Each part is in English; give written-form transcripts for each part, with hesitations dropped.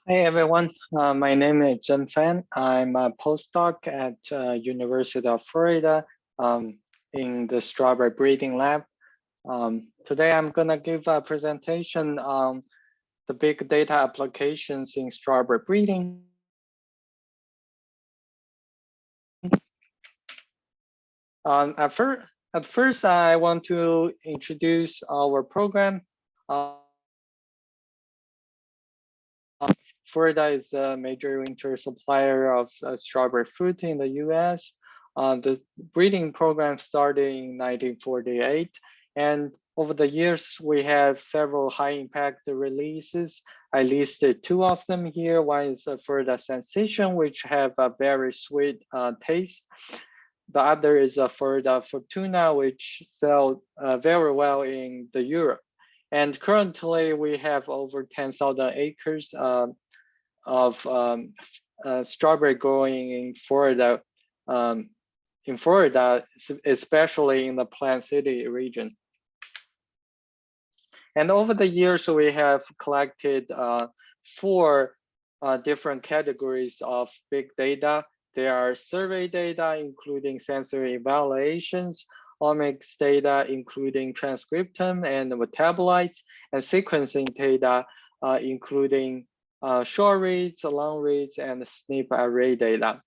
Hey everyone, my name is Zhen Fan. I'm a postdoc at University of Florida in the strawberry breeding lab. Today I'm gonna give a presentation on the big data applications in strawberry breeding. At first, I want to introduce our program. Florida is a major winter supplier of strawberry fruit in the US. The breeding program started in 1948, and over the years, we have several high impact releases. I listed two of them here. One is Florida Sensation, which have a very sweet taste. The other is Florida Fortuna, which sell very well in the Europe. And currently, we have over 10,000 acres of strawberry growing in Florida, especially in the Plant City region. And over the years, we have collected four different categories of big data. There are survey data, including sensory evaluations, omics data, including transcriptome and metabolites, and sequencing data, including short reads, long reads, and SNP array data.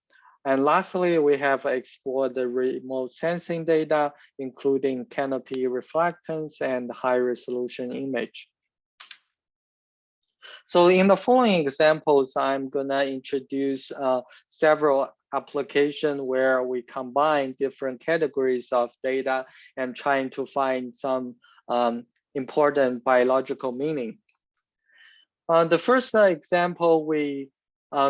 And lastly, we have explored the remote sensing data, including canopy reflectance and high resolution image. So in the following examples, I'm gonna introduce several applications where we combine different categories of data and trying to find some important biological meaning. The first example, we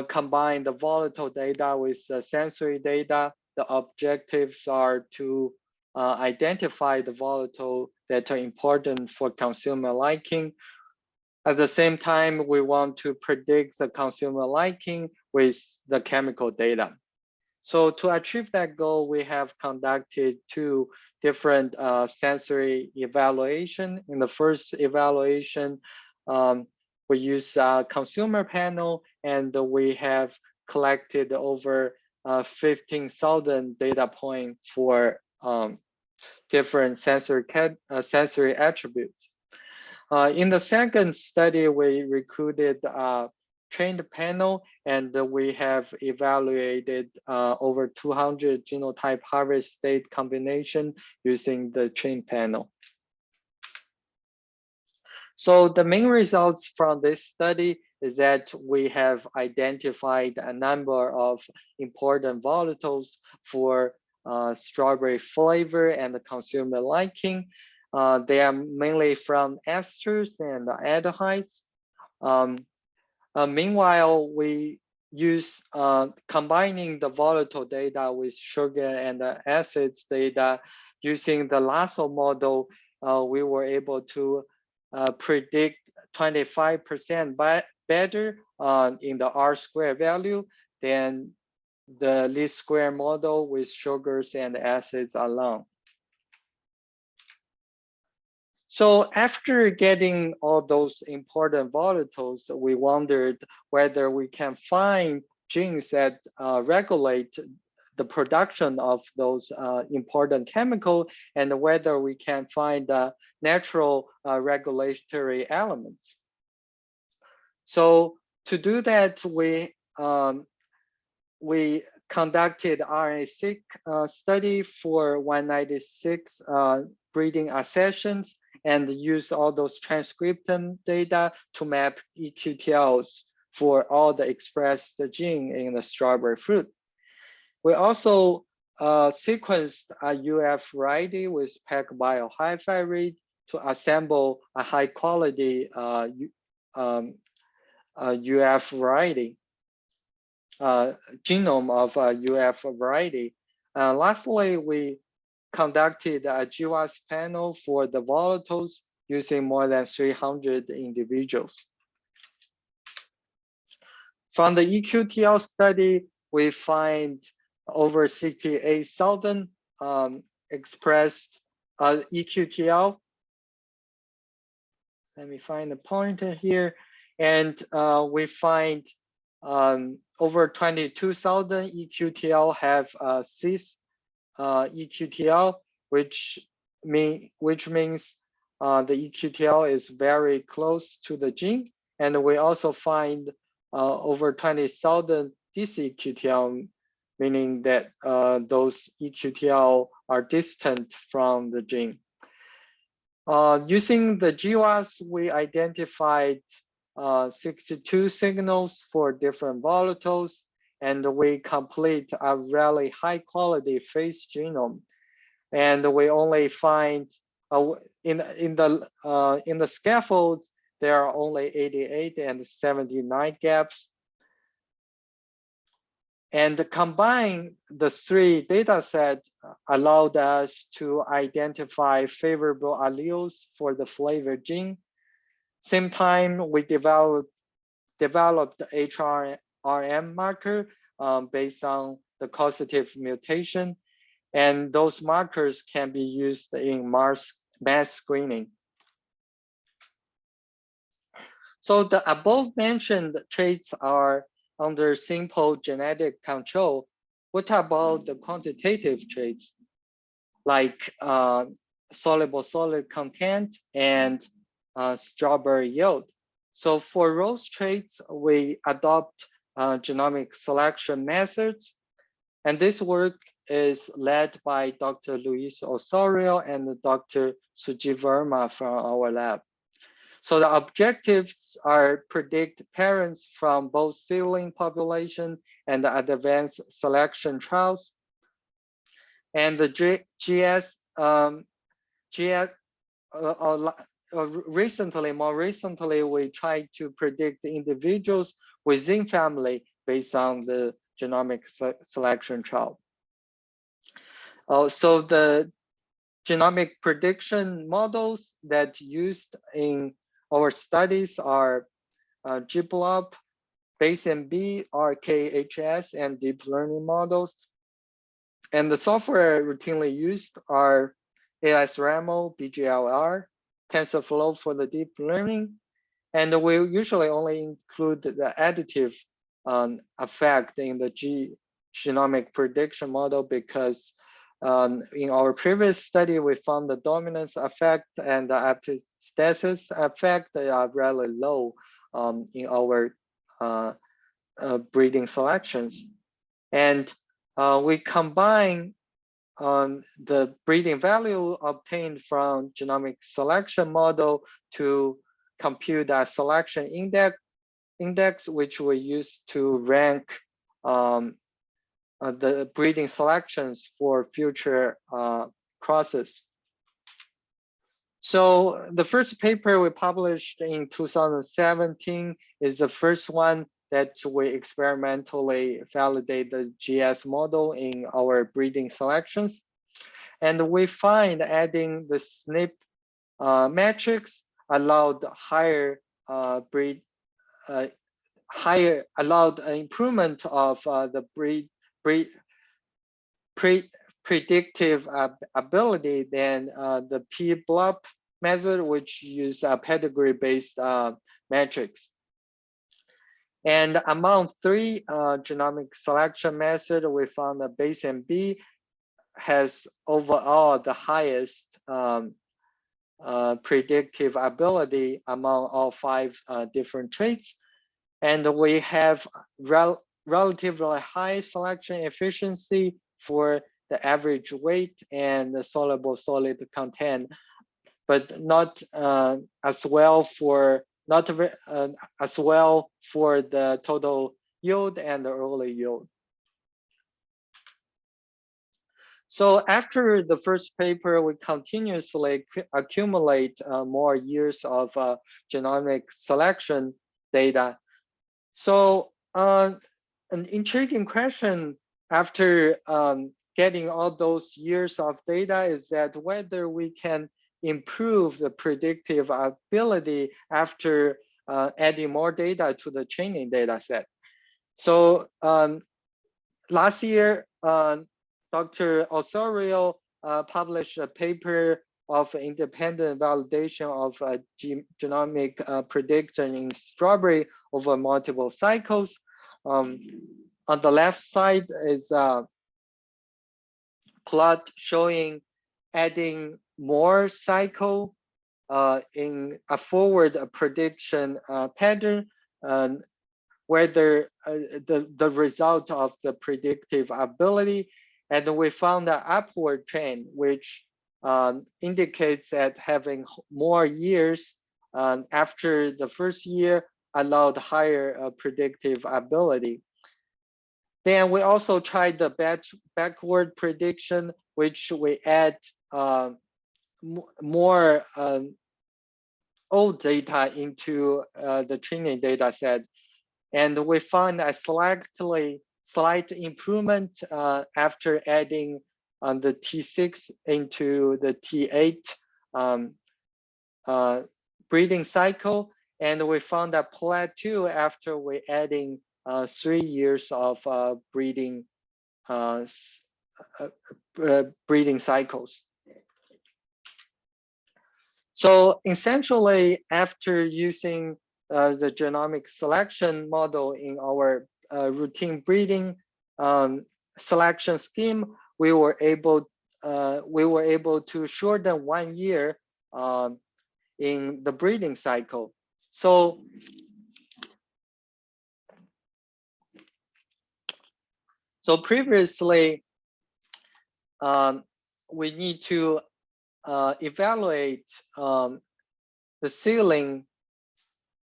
combine the volatile data with sensory data. The objectives are to identify the volatile that are important for consumer liking. At the same time, we want to predict the consumer liking with the chemical data. So to achieve that goal, we have conducted two different sensory evaluation. In the first evaluation, we use a consumer panel, and we have collected over 15,000 data points for different sensory attributes. In the second study, we recruited a trained panel, and we have evaluated over 200 genotype harvest state combination using the trained panel. So the main results from this study is that we have identified a number of important volatiles for strawberry flavor and the consumer liking. They are mainly from esters and aldehydes. Meanwhile, we use combining the volatile data with sugar and acids data using the lasso model. We were able to predict 25% better in the R-square value than the least square model with sugars and acids alone. So after getting all those important volatiles, we wondered whether we can find genes that regulate the production of those important chemicals, and whether we can find natural regulatory elements. So to do that, we conducted RNA-seq study for 196 breeding accessions and use all those transcriptome data to map eQTLs for all the expressed gene in the strawberry fruit. We also sequenced a UF variety with PacBio hi-fi read to assemble a high quality UF variety, genome of a UF variety. Lastly, we conducted a GWAS panel for the volatiles using more than 300 individuals. From the eQTL study, we find over 68,000 expressed eQTL. Let me find the pointer here. And we find over 22,000 EQTL have cis EQTL, which means the EQTL is very close to the gene. And we also find over 20,000 dis-EQTL, meaning that those EQTL are distant from the gene. Using the GWAS, we identified 62 signals for different volatiles, and we complete a really high quality phase genome. And we only find in the scaffolds, there are only 88 and 79 gaps. And combine the three data sets allowed us to identify favorable alleles for the flavor gene. Same time, we developed the HRM marker based on the causative mutation. And those markers can be used in mass screening. So the above mentioned traits are under simple genetic control. What about the quantitative traits like soluble solid content and strawberry yield? So for those traits, we adopt genomic selection methods. And this work is led by Dr. Luis Osorio and Dr. Suji Verma from our lab. So the objectives are predict parents from both seedling population and the advanced selection trials. And the more recently, we tried to predict the individuals within family based on the genomic selection trial. So the genomic prediction models that used in our studies are GBLOB, ISMB, RKHS, and deep learning models. And the software routinely used are AISRAMO, BGLR, TensorFlow for the deep learning. And we usually only include the additive effect in the genomic prediction model because in our previous study, we found the dominance effect and the epistasis effect are really low in our breeding selections. And we combine the breeding value obtained from genomic selection model to compute a selection index which we use to rank the breeding selections for future crosses. So the first paper we published in 2017 is the first one that we experimentally validate the GS model in our breeding selections. And we find adding the SNP matrix allowed higher allowed improvement of the predictive ability than the pBLOB method, which use a pedigree-based matrix. And among three genomic selection methods, we found that ISMB has overall the highest predictive ability among all five different traits. And we have relatively high selection efficiency for the average weight and the soluble solid content, but not as well for the total yield and the early yield. So after the first paper, we continuously accumulate more years of genomic selection data. So an intriguing question after getting all those years of data is that whether we can improve the predictive ability after adding more data to the training data set. So last year, Dr. Osorio published a paper of independent validation of genomic prediction in strawberry over multiple cycles. On the left side is a plot showing adding more cycle in a forward prediction pattern, whether the result of the predictive ability, and we found an upward trend, which indicates that having more years after the first year allowed higher predictive ability. Then we also tried the backward prediction, which we add more old data into the training data set. And we found a slight improvement after adding the T6 into the T8 breeding cycle. And we found a plateau after we adding 3 years of breeding cycles. So essentially, after using the genomic selection model in our routine breeding selection scheme, we were able to shorten 1 year in the breeding cycle. So previously, we need to evaluate the ceiling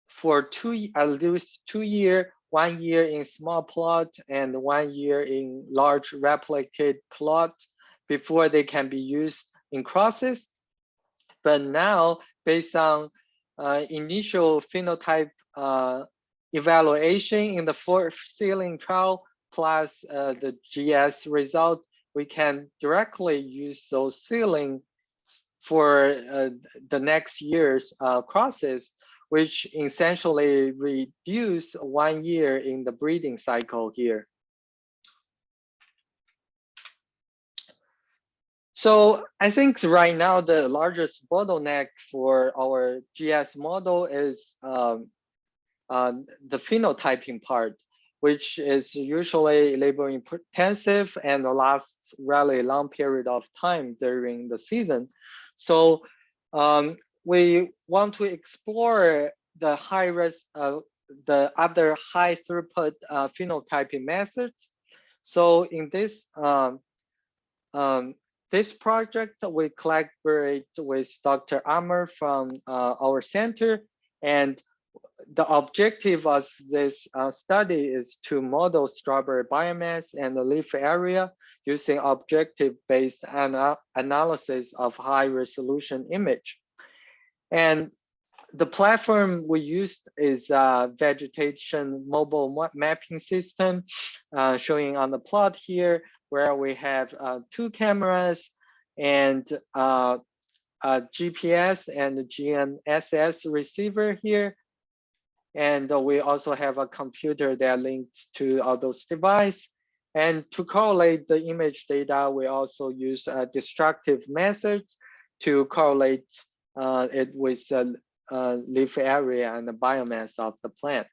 for at least 2 years, 1 year in small plot and 1 year in large replicate plot before they can be used in crosses. But now, based on initial phenotype evaluation in the fourth ceiling trial plus the GS result, we can directly use those ceilings for the next year's crosses, which essentially reduce 1 year in the breeding cycle here. So I think right now the largest bottleneck for our GS model is the phenotyping part, which is usually labor intensive and lasts really long period of time during the season. So we want to explore the high risk, the other high throughput phenotyping methods. So in this this project, we collaborate with Dr. Amr from our center, and the objective of this study is to model strawberry biomass and the leaf area using objective-based analysis of high-resolution image. And the platform we used is a vegetation mobile mapping system, showing on the plot here, where we have 2 cameras and a GPS and GNSS receiver here. And we also have a computer that linked to all those devices. And to correlate the image data, we also use destructive methods to correlate it with the leaf area and the biomass of the plant.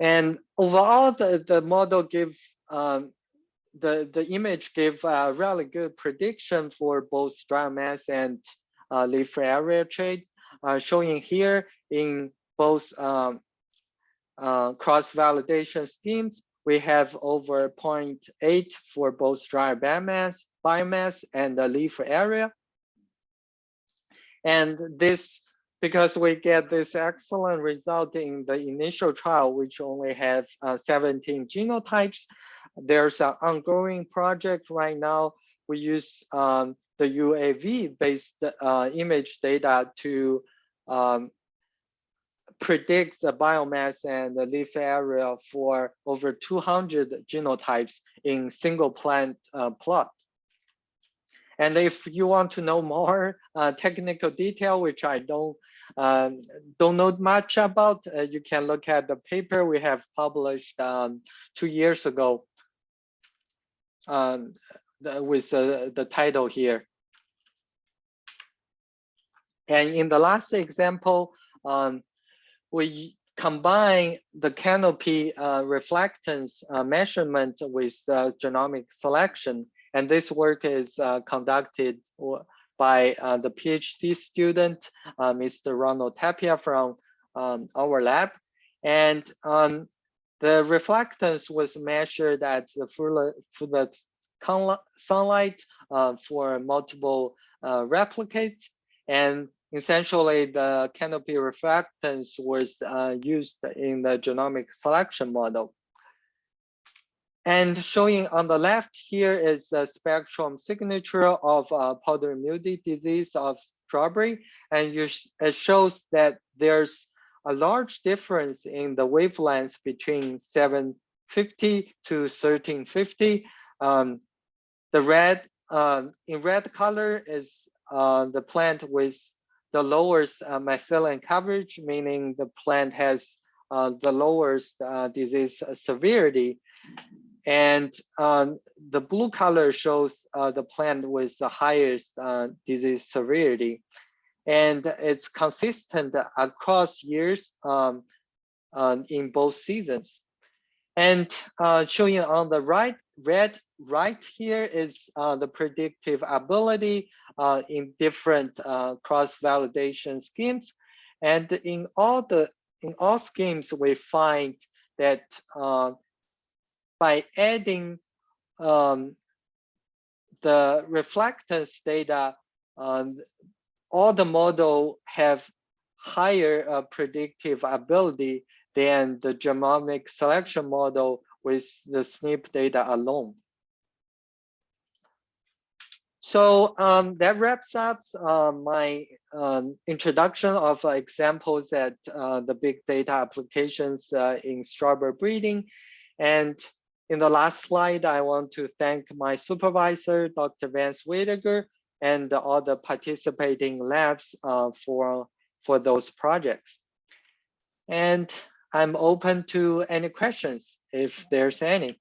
And overall, the model gives the image give a really good prediction for both dry mass and leaf area trait, showing here in both cross-validation schemes, we have over 0.8 for both dry biomass and the leaf area. And this, because we get this excellent result in the initial trial, which only have 17 genotypes, there's an ongoing project right now. We use the UAV-based image data to predict the biomass and the leaf area for over 200 genotypes in single plant plot. And if you want to know more technical detail, which I don't know much about, you can look at the paper we have published 2 years ago with the title here. And in the last example, we combine the canopy reflectance measurement with genomic selection. And this work is conducted by the PhD student, Mr. Ronald Tapia from our lab. And the reflectance was measured at the full sunlight for multiple replicates. And essentially, the canopy reflectance was used in the genomic selection model. And showing on the left here is the spectrum signature of powdery mildew disease of strawberry. And it shows that there's a large difference in the wavelengths between 750 to 1350. The red, in red color is the plant with the lowest mycelium coverage, meaning the plant has the lowest disease severity. And the blue color shows the plant with the highest disease severity. And it's consistent across years in both seasons. And showing on the right, red right here is the predictive ability in different cross-validation schemes. And in all schemes, we find that by adding the reflectance data, all the model have higher predictive ability than the genomic selection model with the SNP data alone. So that wraps up my introduction of examples at the big data applications in strawberry breeding. And in the last slide, I want to thank my supervisor, Dr. Vance Whittaker, and all the participating labs for those projects. And I'm open to any questions if there's any.